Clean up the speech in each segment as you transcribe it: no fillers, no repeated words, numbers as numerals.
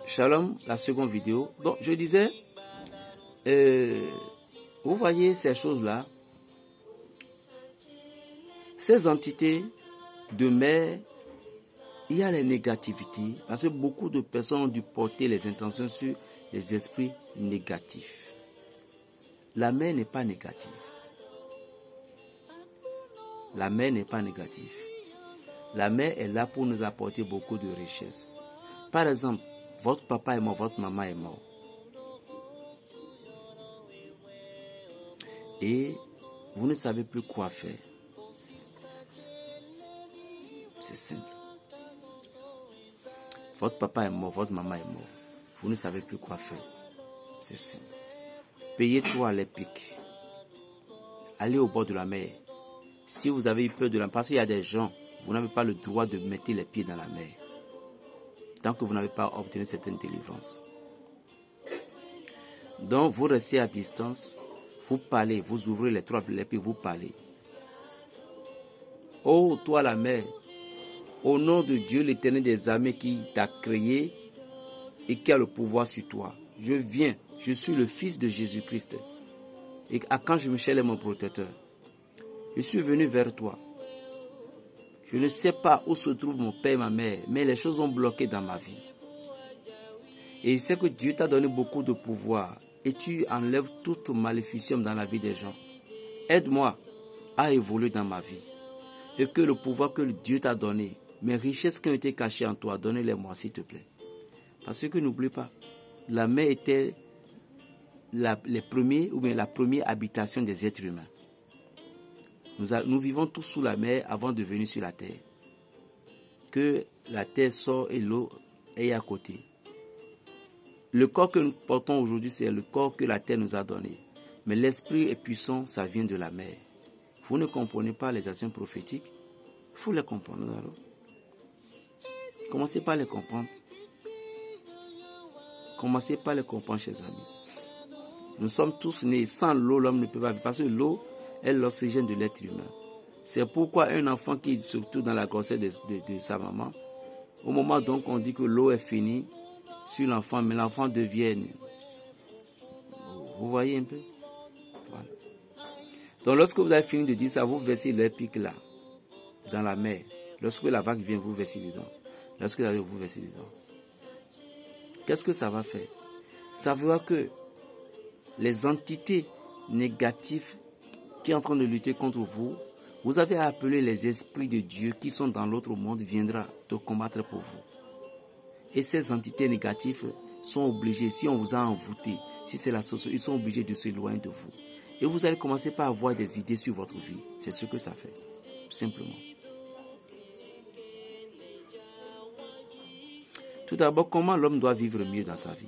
Shalom, la seconde vidéo. Donc, je disais, vous voyez ces choses-là, ces entités de mer, il y a les négativités, parce que beaucoup de personnes ont dû porter les intentions sur les esprits négatifs. La mer n'est pas négative. La mer n'est pas négative. La mer est là pour nous apporter beaucoup de richesses. Par exemple, votre papa est mort, votre maman est mort. Et vous ne savez plus quoi faire. C'est simple. Votre papa est mort, votre maman est mort. Vous ne savez plus quoi faire. C'est simple. Payez tout à l'épic. Allez au bord de la mer. Si vous avez eu peur de la mer, parce qu'il y a des gens, vous n'avez pas le droit de mettre les pieds dans la mer. Tant que vous n'avez pas obtenu certaines délivrances. Donc, vous restez à distance. Vous parlez, vous ouvrez les trois pieds, vous parlez. Oh, toi la mer, au nom de Dieu, l'Éternel des armées qui t'a créé et qui a le pouvoir sur toi, je viens, je suis le fils de Jésus-Christ. Et Archange Michel est mon protecteur. Je suis venu vers toi. Je ne sais pas où se trouve mon père et ma mère, mais les choses ont bloqué dans ma vie. Et je sais que Dieu t'a donné beaucoup de pouvoir et tu enlèves toute maléficium dans la vie des gens. Aide-moi à évoluer dans ma vie. Et que le pouvoir que Dieu t'a donné, mes richesses qui ont été cachées en toi, donne-les-moi s'il te plaît. Parce que n'oublie pas, la mer était la première habitation des êtres humains. Nous vivons tous sous la mer avant de venir sur la terre. Que la terre sort et l'eau est à côté. Le corps que nous portons aujourd'hui, c'est le corps que la terre nous a donné. Mais l'esprit est puissant, ça vient de la mer. Vous ne comprenez pas les actions prophétiques? Il faut les comprendre alors. Commencez par les comprendre. Commencez par les comprendre, chers amis. Nous sommes tous nés. Sans l'eau, l'homme ne peut pas vivre. Parce que l'eau est l'oxygène de l'être humain. C'est pourquoi un enfant qui se trouve dans la grossesse de sa maman, au moment donc on dit que l'eau est finie sur l'enfant, mais l'enfant devient... Vous voyez un peu? Voilà. Donc lorsque vous avez fini de dire ça, vous versez le pic là, dans la mer. Lorsque la vague vient, vous versez dedans. Lorsque vous versez dedans. Qu'est-ce que ça va faire? Ça veut dire que les entités négatives qui sont en train de lutter contre vous, vous avez appelé les esprits de Dieu qui sont dans l'autre monde, viendra te combattre pour vous. Et ces entités négatives sont obligées, si on vous a envoûté, si c'est la société, ils sont obligés de s'éloigner de vous. Et vous allez commencer par avoir des idées sur votre vie. C'est ce que ça fait, tout simplement. Tout d'abord, comment l'homme doit vivre mieux dans sa vie?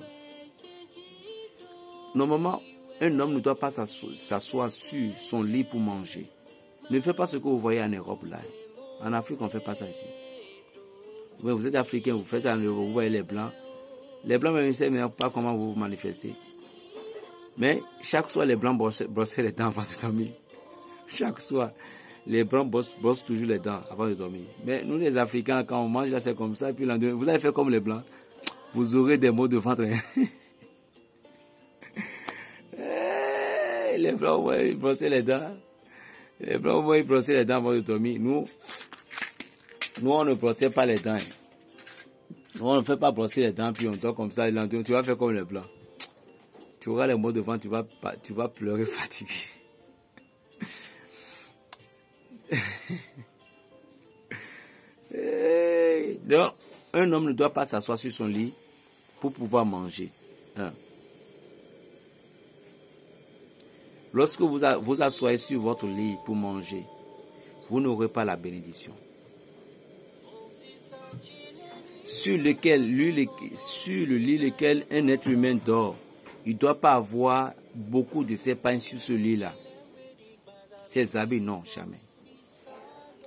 Normalement, un homme ne doit pas s'asseoir sur son lit pour manger. Ne faites pas ce que vous voyez en Europe là. En Afrique, on ne fait pas ça ici. Vous êtes africain, vous faites ça en Europe, vous voyez les blancs. Les blancs, même, je ne sais pas comment vous vous manifestez. Mais chaque soir, les blancs brossaient les dents avant de dormir. Chaque soir, les blancs brossent toujours les dents avant de dormir. Mais nous, les Africains, quand on mange, là, c'est comme ça. Et puis, vous allez faire comme les blancs. Vous aurez des maux de ventre. Les blancs, ils brossaient les dents. Les blancs, ils brossaient les dents avant de dormir. Nous, on ne brossait pas les dents. Nous, on ne fait pas brosser les dents, puis on dort comme ça. Et lendemain, tu vas faire comme les blancs. Tu auras les maux de ventre, tu vas pleurer fatigué. Donc, un homme ne doit pas s'asseoir sur son lit pour pouvoir manger. Lorsque vous asseyez sur votre lit pour manger, vous n'aurez pas la bénédiction. Sur le lit lequel un être humain dort, il ne doit pas avoir beaucoup de ses pains sur ce lit-là. Ses habits, non, jamais.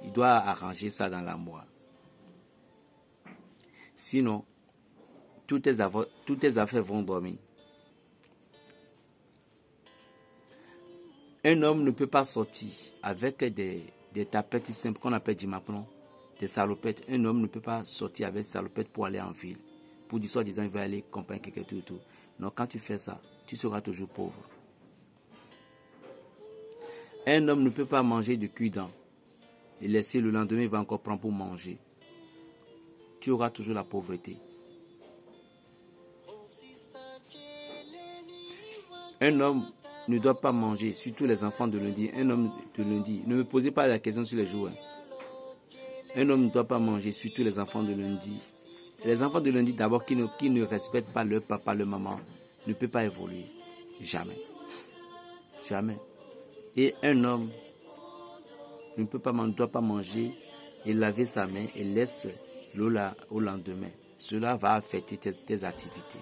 Il doit arranger ça dans l'armoire. Sinon, toutes tes affaires vont dormir. Un homme ne peut pas sortir avec des tapettes simples qu'on appelle du maplon, des salopettes. Un homme ne peut pas sortir avec des salopettes pour aller en ville, pour dire soi-disant il va aller accompagner quelqu'un tout. Non, quand tu fais ça, tu seras toujours pauvre. Un homme ne peut pas manger de cuit-dent et laisser le lendemain, il va encore prendre pour manger. Tu auras toujours la pauvreté. Un homme ne doit pas manger, surtout les enfants de lundi. Un homme de lundi, ne me posez pas la question sur les jours. Un homme ne doit pas manger, surtout les enfants de lundi. Les enfants de lundi, d'abord, qui ne respectent pas leur papa, leur maman, ne peut pas évoluer. Jamais. Jamais. Et un homme ne doit pas manger et laver sa main et laisse l'eau là au lendemain. Cela va affecter tes activités.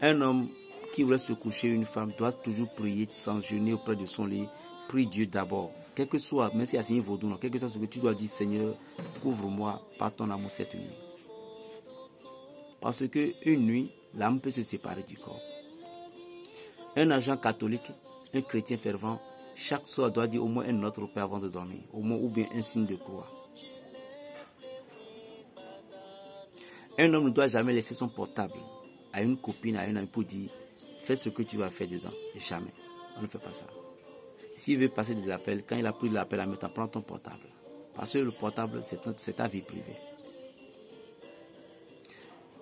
Un homme qui voulait se coucher, une femme doit toujours prier sans jeûner auprès de son lit. Prie Dieu d'abord. Quel que soit, même si c'est un vaudou, quel que soit ce que tu dois dire, Seigneur, couvre-moi par ton amour cette nuit. Parce qu'une nuit, l'âme peut se séparer du corps. Un agent catholique, un chrétien fervent, chaque soir doit dire au moins un autre Père avant de dormir, au moins ou bien un signe de croix. Un homme ne doit jamais laisser son portable à une copine, à un ami pour dire fais ce que tu vas faire dedans. Jamais. On ne fait pas ça. S'il veut passer des appels, quand il a pris l'appel à mettre, prends ton portable. Parce que le portable, c'est ta vie privée.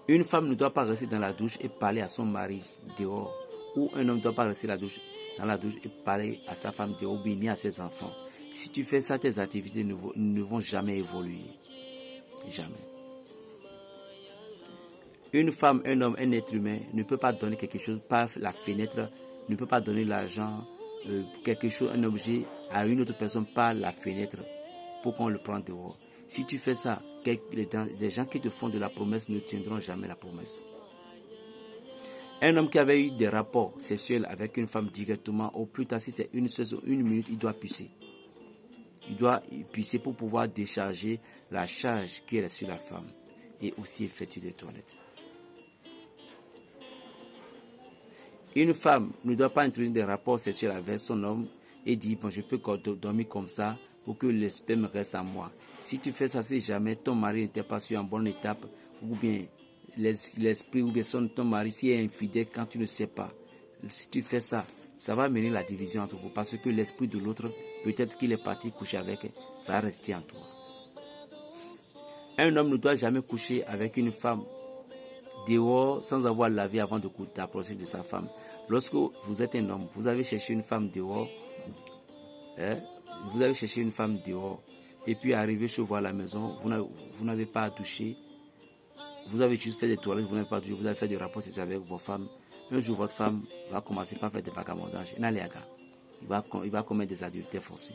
Une femme ne doit pas rester dans la douche et parler à son mari dehors. Ou un homme ne doit pas rester dans la douche et parler à sa femme dehors ou bien ni à ses enfants. Si tu fais ça, tes activités ne vont jamais évoluer. Jamais. Une femme, un homme, un être humain ne peut pas donner quelque chose par la fenêtre, ne peut pas donner l'argent, quelque chose, un objet à une autre personne par la fenêtre pour qu'on le prenne dehors. Si tu fais ça, les gens qui te font de la promesse ne tiendront jamais la promesse. Un homme qui avait eu des rapports sexuels avec une femme directement, au plus tard, si c'est une minute, il doit pisser. Il doit pisser pour pouvoir décharger la charge qui est sur la femme et aussi effectuer des toilettes. Une femme ne doit pas introduire des rapports sexuels avec son homme et dire bon, je peux dormir comme ça pour que le sperme reste à moi. Si tu fais ça, si jamais ton mari n'était pas sur une bonne étape, ou bien l'esprit, ou bien ton mari, s'il est infidèle quand tu ne sais pas, si tu fais ça, ça va mener la division entre vous parce que l'esprit de l'autre, peut-être qu'il est parti coucher avec, va rester en toi. Un homme ne doit jamais coucher avec une femme dehors sans avoir lavé avant de t'approcher de sa femme. Lorsque vous êtes un homme, vous avez cherché une femme dehors, et puis arrivé chez vous à la maison, vous n'avez pas touché, vous avez juste fait des toilettes, vous n'avez pas touché, vous avez fait des rapports sexuels avec vos femmes. Un jour, votre femme va commencer par faire des vagabondages. Il va commettre des adultères forcés.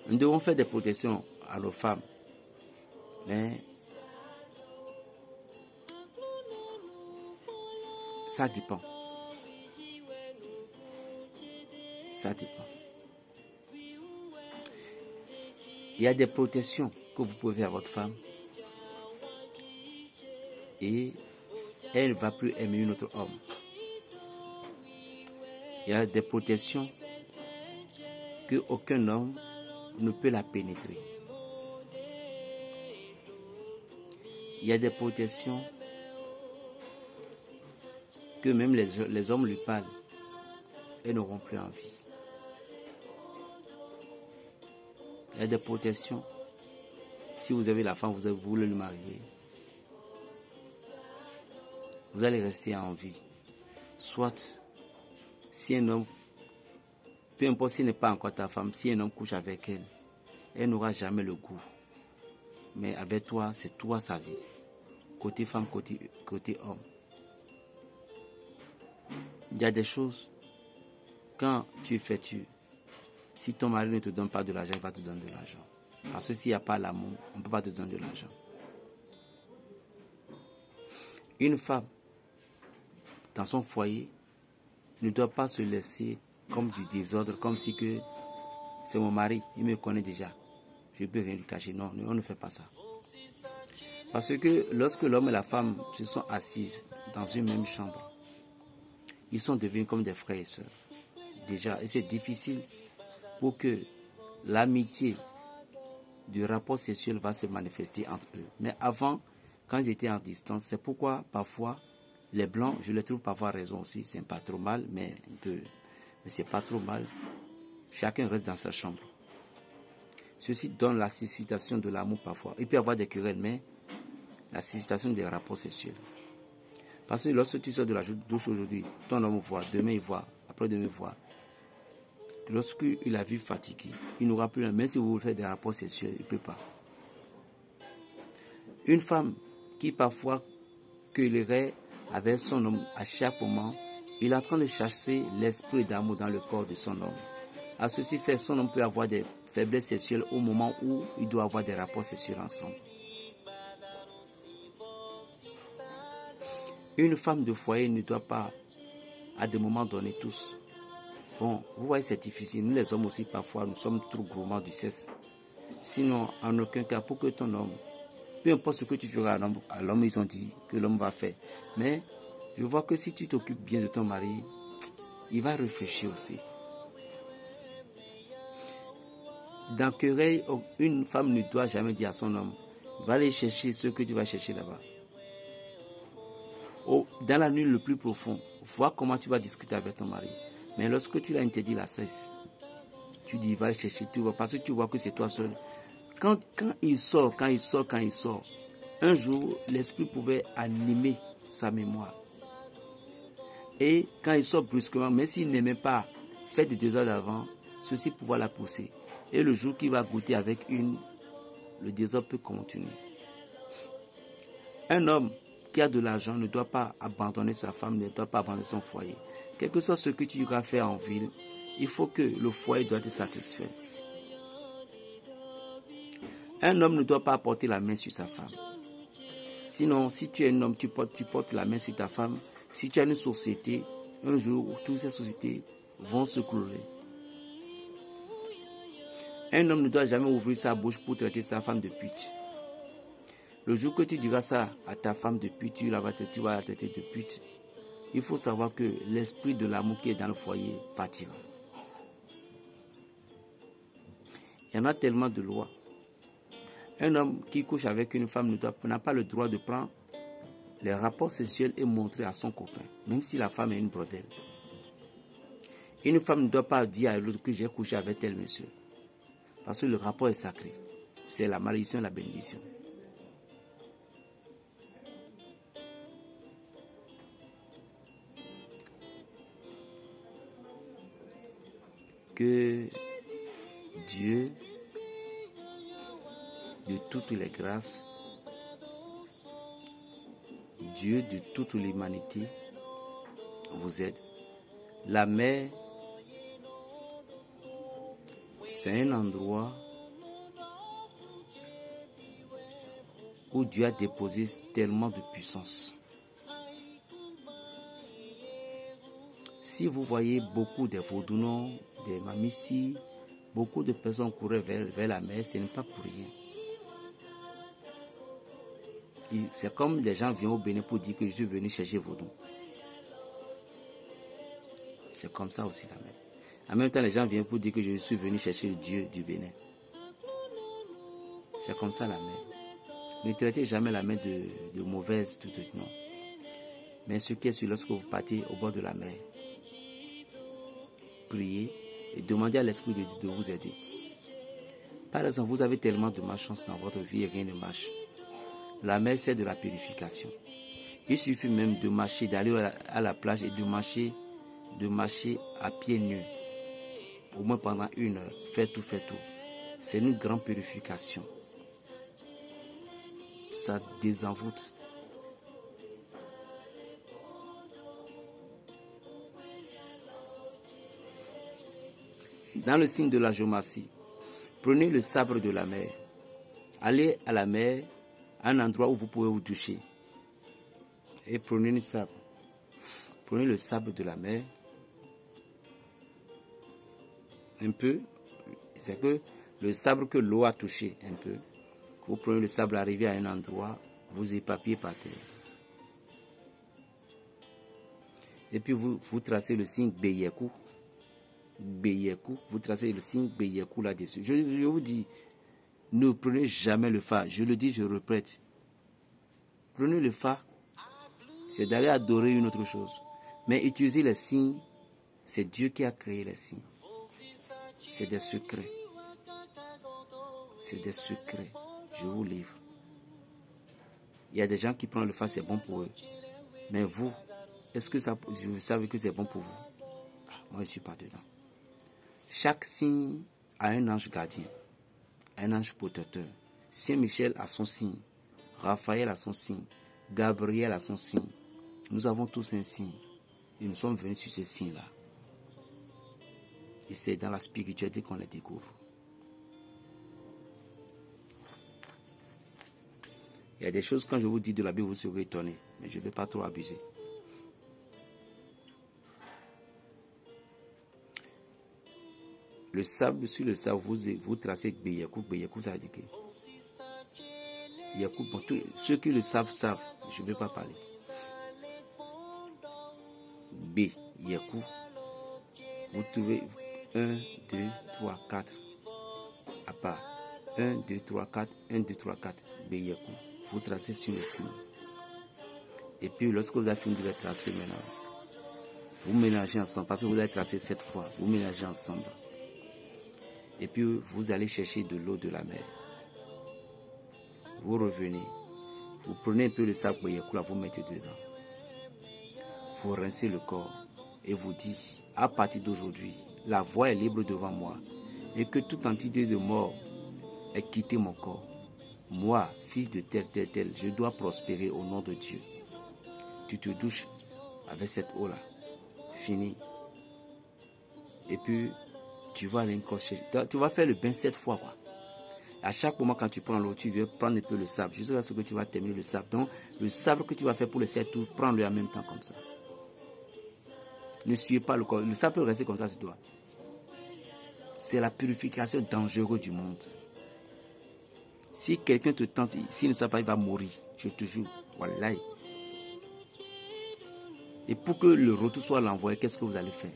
Nous devons faire des protections à nos femmes. Mais ça dépend. Ça dépend. Il y a des protections que vous pouvez faire à votre femme et elle ne va plus aimer un autre homme. Il y a des protections qu'aucun homme ne peut la pénétrer. Il y a des protections que même les hommes lui parlent et n'auront plus envie. Il y a des protections. Si vous avez la femme, vous voulez le marier, vous allez rester en vie. Soit, si un homme, peu importe s'il n'est pas encore ta femme, si un homme couche avec elle, elle n'aura jamais le goût. Mais avec toi, c'est toi sa vie. Côté femme, côté homme. Il y a des choses, quand tu effectues, si ton mari ne te donne pas de l'argent, il va te donner de l'argent. Parce que s'il n'y a pas l'amour, on ne peut pas te donner de l'argent. Une femme, dans son foyer, ne doit pas se laisser comme du désordre, comme si que c'est mon mari, il me connaît déjà. Je ne peux rien lui cacher. Non, on ne fait pas ça. Parce que lorsque l'homme et la femme se sont assises dans une même chambre, ils sont devenus comme des frères et sœurs. déjà et c'est difficile pour que l'amitié du rapport sexuel va se manifester entre eux. Mais avant, quand ils étaient en distance, c'est pourquoi parfois les blancs, je les trouve parfois raison aussi, c'est pas trop mal, mais c'est pas trop mal. Chacun reste dans sa chambre. Ceci donne la suscitation de l'amour parfois. Il peut y avoir des querelles, mais la suscitation des rapports sexuels. Parce que lorsque tu sors de la douche aujourd'hui, ton homme voit, demain il voit, après-demain il voit. Lorsqu'il a vu fatigué, il n'aura plus, même si vous voulez faire des rapports sexuels, il ne peut pas. Une femme qui parfois querellerait avec son homme à chaque moment, il est en train de chasser l'esprit d'amour dans le corps de son homme. À ceci fait, son homme peut avoir des faiblesses sexuelles au moment où il doit avoir des rapports sexuels ensemble. Une femme de foyer ne doit pas, à des moments donnés, tous. Bon, vous voyez, c'est difficile. Nous, les hommes aussi, parfois, nous sommes trop gourmands du sexe. Sinon, en aucun cas, pour que ton homme, peu importe ce que tu feras à l'homme, ils ont dit que l'homme va faire. Mais je vois que si tu t'occupes bien de ton mari, il va réfléchir aussi. Dans querelle, une femme ne doit jamais dire à son homme, va aller chercher ce que tu vas chercher là-bas. Dans la nuit le plus profond, vois comment tu vas discuter avec ton mari. Mais lorsque tu l'as interdit la cesse, tu dis, va chercher, tu vois, parce que tu vois que c'est toi seul. Quand il sort, un jour, l'esprit pouvait animer sa mémoire. Et quand il sort brusquement, même s'il n'aimait pas faire des 2 heures d'avant, ceci pouvait la pousser. Et le jour qu'il va goûter avec le désordre peut continuer. Un homme qui a de l'argent ne doit pas abandonner sa femme, ne doit pas abandonner son foyer. Quel que soit ce que tu vas faire en ville, il faut que le foyer doit être satisfait. Un homme ne doit pas porter la main sur sa femme. Sinon, si tu es un homme, tu portes la main sur ta femme. Si tu as une société, un jour, toutes ces sociétés vont se clouer. Un homme ne doit jamais ouvrir sa bouche pour traiter sa femme de pute. Le jour que tu diras ça à ta femme de pute, tu vas la traiter de pute. Il faut savoir que l'esprit de l'amour qui est dans le foyer partira. Il y en a tellement de lois. Un homme qui couche avec une femme n'a pas le droit de prendre les rapports sexuels et montrer à son copain, même si la femme est une brodelle. Une femme ne doit pas dire à l'autre que j'ai couché avec tel monsieur. Parce que le rapport est sacré. C'est la malédiction et la bénédiction. Que Dieu, de toutes les grâces, Dieu de toute l'humanité, vous aide. La mer, c'est un endroit où Dieu a déposé tellement de puissance. Si vous voyez beaucoup de vaudounos, des mamissis, beaucoup de personnes couraient vers la mer, ce n'est pas pour rien. C'est comme les gens viennent au Bénin pour dire que je suis venu chercher vaudou. C'est comme ça aussi la mer. En même temps, les gens viennent pour dire que je suis venu chercher le Dieu du Bénin. C'est comme ça la mer. Ne traitez jamais la mer de mauvaise, tout, non. Mais ce qui est sûr, lorsque vous partez au bord de la mer, priez et demandez à l'Esprit de Dieu de vous aider. Par exemple, vous avez tellement de malchance dans votre vie et rien ne marche. La mer, c'est de la purification. Il suffit même de marcher, d'aller à la plage et de marcher à pieds nus. Au moins pendant 1 heure. Faites tout. C'est une grande purification. Ça désenvoûte. Dans le signe de la géomancie, prenez le sabre de la mer. Allez à la mer, à un endroit où vous pouvez vous doucher. Et prenez le sabre. Prenez le sable de la mer. Un peu. C'est que le sabre que l'eau a touché un peu. Vous prenez le sable, arrivez à un endroit, vous éparpillez par terre. Et puis vous tracez le signe Beyekou. Beyekou, vous tracez le signe Beyekou là-dessus. Je vous dis, ne prenez jamais le Fa. Je le dis, je répète. Prenez le Fa, c'est d'aller adorer une autre chose. Mais utiliser les signes, c'est Dieu qui a créé les signes. C'est des secrets. C'est des secrets. Je vous livre. Il y a des gens qui prennent le Fa, c'est bon pour eux. Mais vous, est-ce que vous savez que c'est bon pour vous? Ah, moi, je ne suis pas dedans. Chaque signe a un ange gardien, un ange protecteur. Saint-Michel a son signe. Raphaël a son signe. Gabriel a son signe. Nous avons tous un signe. Et nous sommes venus sur ce signe-là. Et c'est dans la spiritualité qu'on les découvre. Il y a des choses, quand je vous dis de la Bible, vous serez étonnés. Mais je ne vais pas trop abuser. Le sable, sur le sable, vous tracez Beyekou. Beyekou, ça veut dire que Yakou, bon, ceux qui le savent, je ne vais pas parler. B, Yakou. Vous trouvez 1, 2, 3, 4. À part. 1, 2, 3, 4. 1, 2, 3, 4. B, Yakou. Vous tracez sur le signe. Et puis, lorsque vous avez fini de le tracer maintenant, vous mélangez ensemble. Parce que vous avez tracé 7 fois. Vous mélangez ensemble. Et puis, vous allez chercher de l'eau de la mer. Vous revenez. Vous prenez un peu le sable Beyekou, vous mettez dedans. Vous rincez le corps. Et vous dites, à partir d'aujourd'hui, la voie est libre devant moi. Et que toute entité de mort ait quitté mon corps. Moi, fils de tel, je dois prospérer au nom de Dieu. Tu te douches avec cette eau-là. Fini. Et puis, tu vas aller cocher. Tu vas faire le bain 7 fois, quoi. À chaque moment, quand tu prends l'eau, tu veux prendre un peu le sable. Jusqu'à ce que tu vas terminer le sable. Donc, le sable que tu vas faire pour les 7 tours, prends-le en même temps comme ça. Ne suivez pas le corps. Le sable peut rester comme ça sur toi. C'est la purification dangereuse du monde. Si quelqu'un te tente, s'il ne sait pas, il va mourir. Je te jure. Voilà. Et pour que le retour soit l'envoyé, qu'est-ce que vous allez faire?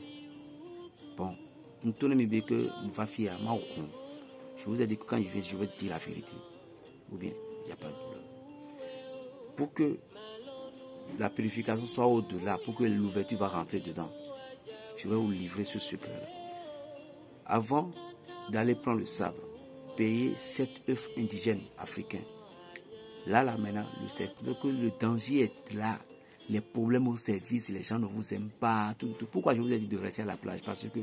Bon, nous tenons bien que nous va faire mal au con. Je vous ai dit que quand je viens, je vais te dire la vérité. Ou bien, il n'y a pas de problème. Pour que la purification soit au-delà, pour que l'ouverture va rentrer dedans, je vais vous livrer ce secret-là. Avant d'aller prendre le sabre, payez 7 œufs indigènes africains. Là, maintenant, le danger est là. Les problèmes au service, les gens ne vous aiment pas. Tout. Pourquoi je vous ai dit de rester à la plage? Parce que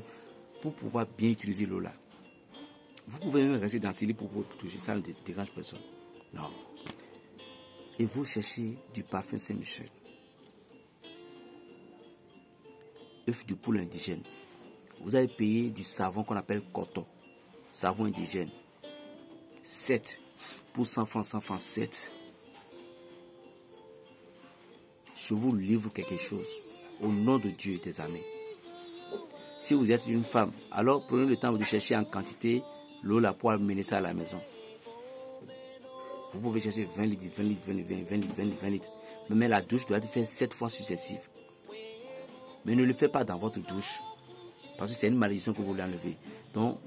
pour pouvoir bien utiliser l'eau là, vous pouvez même rester dans ces lits pour toucher, ça ne dérange personne. Non. Et vous cherchez du parfum Saint-Michel. œuf de poule indigène. Vous allez payer du savon qu'on appelle coton. Savon indigène. 7 pour 100 francs, 7. Je vous livre quelque chose au nom de Dieu et des amis. Si vous êtes une femme, alors prenez le temps de chercher en quantité l'eau là pour amener ça à la maison. Vous pouvez chercher 20 litres, 20 litres, 20 litres. Mais la douche doit être faite 7 fois successives. Mais ne le faites pas dans votre douche. Parce que c'est une malédiction que vous voulez enlever. Donc,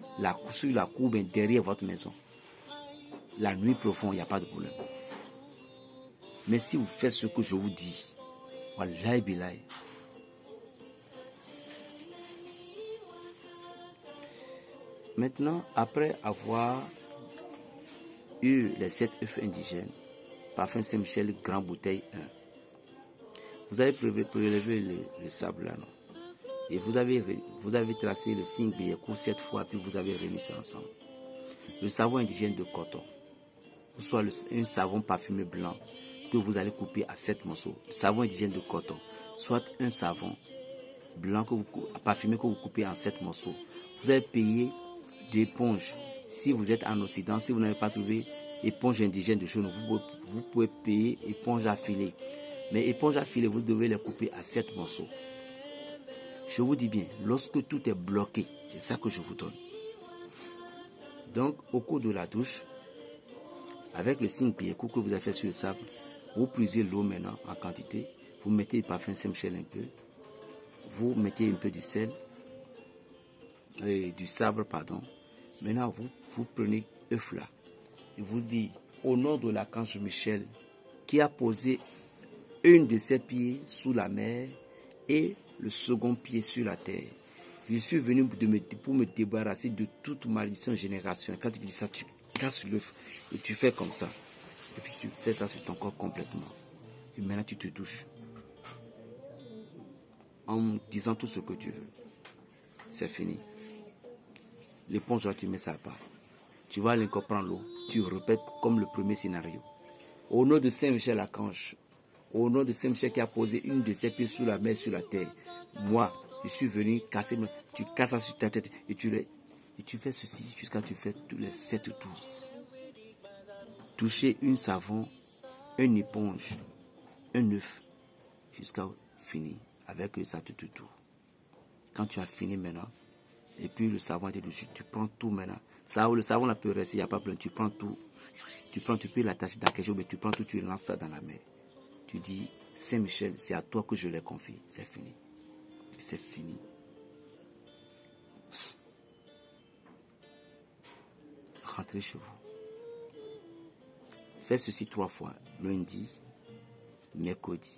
sur la cour, derrière votre maison. La nuit profonde, il n'y a pas de problème. Mais si vous faites ce que je vous dis, wallahi billahi. Maintenant, après avoir eu les 7 œufs indigènes, parfum Saint-Michel, grande bouteille 1, vous allez prélever le sable là, non? Et vous avez tracé le signe Beyekou 7 fois, puis vous avez remis ça ensemble. Le savon indigène de coton, ou soit un savon parfumé blanc que vous allez couper à 7 morceaux. Le savon indigène de coton, soit un savon blanc parfumé que vous coupez en 7 morceaux. Vous allez payer d'éponge. Si vous êtes en Occident, si vous n'avez pas trouvé éponge indigène de chaux, vous pouvez payer éponge à filet. Mais éponge à filet, vous devez les couper à 7 morceaux. Je vous dis bien, lorsque tout est bloqué, c'est ça que je vous donne. Donc, au cours de la douche, avec le signe Beyekou que vous avez fait sur le sable, vous puisez l'eau maintenant en quantité, vous mettez le parfum Saint-Michel un peu, vous mettez un peu du sel, du sabre, pardon. Maintenant, vous prenez œuf là et vous dites, au nom de l'archange Michel, qui a posé une de ses pieds sous la mer et le second pied sur la terre. Je suis venu pour me débarrasser de toute malédiction génération. Quand tu dis ça, tu casses l'œuf et tu fais comme ça. Et puis tu fais ça sur ton corps complètement. Et maintenant tu te touches. En disant tout ce que tu veux. C'est fini. L'éponge là, tu mets ça à part. Tu vas aller encore prendre l'eau. Tu répètes comme le premier scénario. Au nom de Saint-Michel Archange, au nom de Saint-Michel qui a posé une de ses pieds sous la mer, sur la terre, moi, je suis venu casser, tu casses ça sur ta tête et tu fais ceci jusqu'à ce que tu fais tous les 7 tours. Toucher une savon, une éponge, un œuf, jusqu'à finir avec le savon tout. Quand tu as fini maintenant, et puis le savon est dessus, tu prends tout maintenant. Ça, le savon là peut rester, il n'y a pas plein, tu prends tout. Tu peux l'attacher dans quelque chose, mais tu prends tout, tu lances ça dans la mer. Tu dis, Saint-Michel, c'est à toi que je les confie. C'est fini. C'est fini. Rentrez chez vous. Faites ceci 3 fois. Lundi, mercredi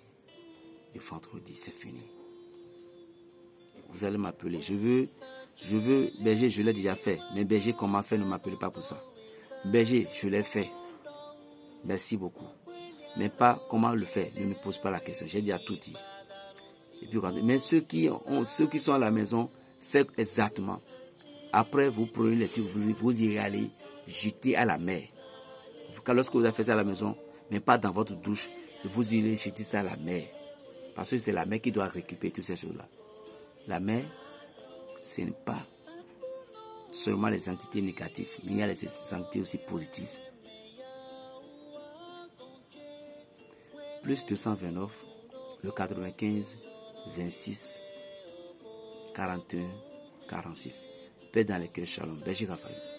et vendredi. C'est fini. Vous allez m'appeler. Je veux, berger, je l'ai déjà fait. Mais berger, comment faire, ne m'appelez pas pour ça. Berger, je l'ai fait. Merci beaucoup. Mais pas comment le faire. Ne me pose pas la question. J'ai déjà tout dit. Et puis, mais ceux qui sont à la maison, faites exactement. Après, vous prenez les trucs, vous irez aller jeter à la mer. Lorsque vous avez fait ça à la maison, mais pas dans votre douche, vous irez jeter ça à la mer. Parce que c'est la mer qui doit récupérer toutes ces choses-là. La mer, ce n'est pas seulement les entités négatives, mais il y a les entités aussi positives. Plus 229, le 95, 26, 41, 46. Paix dans les cœurs, shalom. Berger Raphaël.